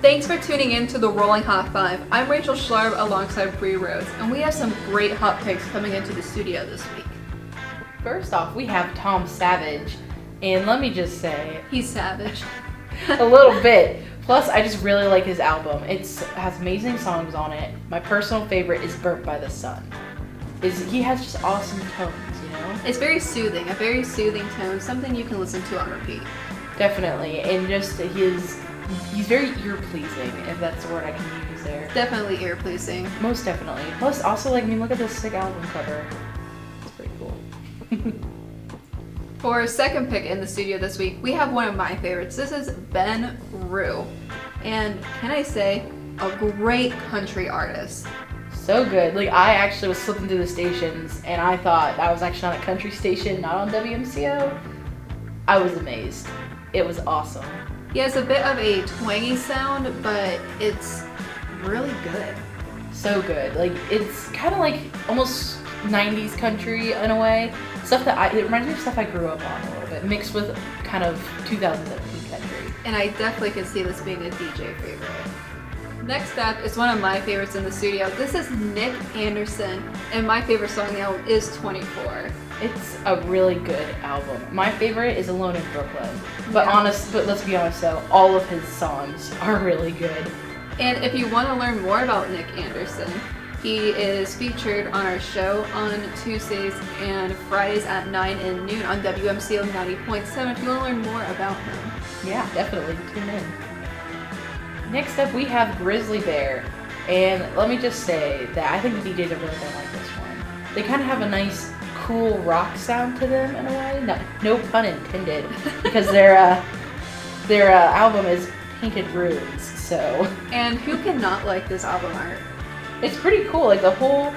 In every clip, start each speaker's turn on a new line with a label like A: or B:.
A: Thanks for tuning in to the Rolling Hot 5. I'm Rachel Schlarb alongside Bree Rhodes, and we have some great hot picks coming into the studio this week.
B: First off, we have Tom Savage, and let me just say...
A: He's savage.
B: A little bit. Plus, I just really like his album. It has amazing songs on it. My personal favorite is Burnt by the Sun. He has just awesome tones, you know?
A: It's very soothing, a very soothing tone, something you can listen to on repeat.
B: Definitely, and just he's very ear-pleasing, if that's the word I can use there.
A: Definitely ear-pleasing.
B: Most definitely. Plus, also, look at this sick album cover. It's pretty cool.
A: For our second pick in the studio this week, we have one of my favorites. This is Ben Roux. And can I say, a great country artist.
B: So good. I actually was flipping through the stations, and I thought that was actually on a country station, not on WMCO. I was amazed. It was awesome.
A: He has a bit of a twangy sound, but it's really good.
B: So good. It's kind of almost 90s country in a way. It reminds me of stuff I grew up on a little bit, mixed with kind of 2017 country.
A: And I definitely could see this being a DJ favorite. Next up is one of my favorites in the studio. This is Nick Anderson, and my favorite song on the album is 24.
B: It's a really good album. My favorite is Alone in Brooklyn. But let's be honest though, all of his songs are really good.
A: And if you want to learn more about Nick Anderson, he is featured on our show on Tuesdays and Fridays at 9 and noon on WMCO 90.7 if you want to learn more about him.
B: Yeah, definitely tune in. Next up we have Grizzly Bear. And let me just say that I think the DJs are really going to like this one. They kind of have a nice, cool rock sound to them in a way. No pun intended, because their album is Painted Runes, so...
A: And who cannot like this album art?
B: It's pretty cool. The whole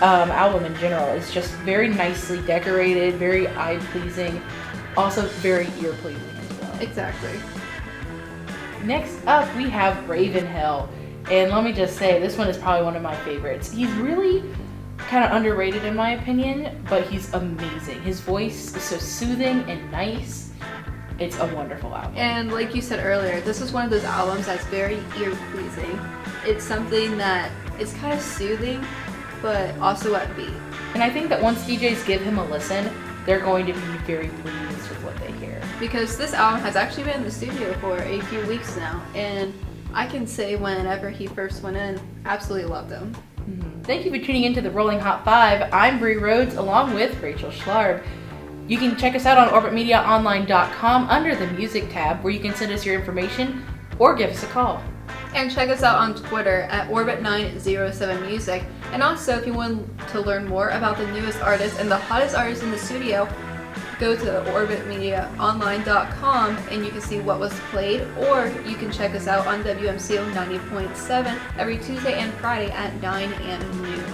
B: album in general is just very nicely decorated, very eye-pleasing, also very ear-pleasing as well.
A: Exactly.
B: Next up, we have Ravenhill. And let me just say, this one is probably one of my favorites. He's really kind of underrated in my opinion, but he's amazing. His voice is so soothing and nice. It's a wonderful album.
A: And like you said earlier, this is one of those albums that's very ear-pleasing. It's something that is kind of soothing, but also upbeat.
B: And I think that once DJs give him a listen, they're going to be very pleased with what they hear.
A: Because this album has actually been in the studio for a few weeks now, and I can say whenever he first went in, absolutely loved him.
B: Mm-hmm. Thank you for tuning in to the Rolling Hot 5. I'm Bree Rhodes along with Rachel Schlarb. You can check us out on orbitmediaonline.com under the music tab, where you can send us your information or give us a call.
A: And check us out on Twitter at Orbit907Music. And also, if you want to learn more about the newest artists and the hottest artists in the studio, go to orbitmediaonline.com and you can see what was played, or you can check us out on WMCO 90.7 every Tuesday and Friday at 9 and noon.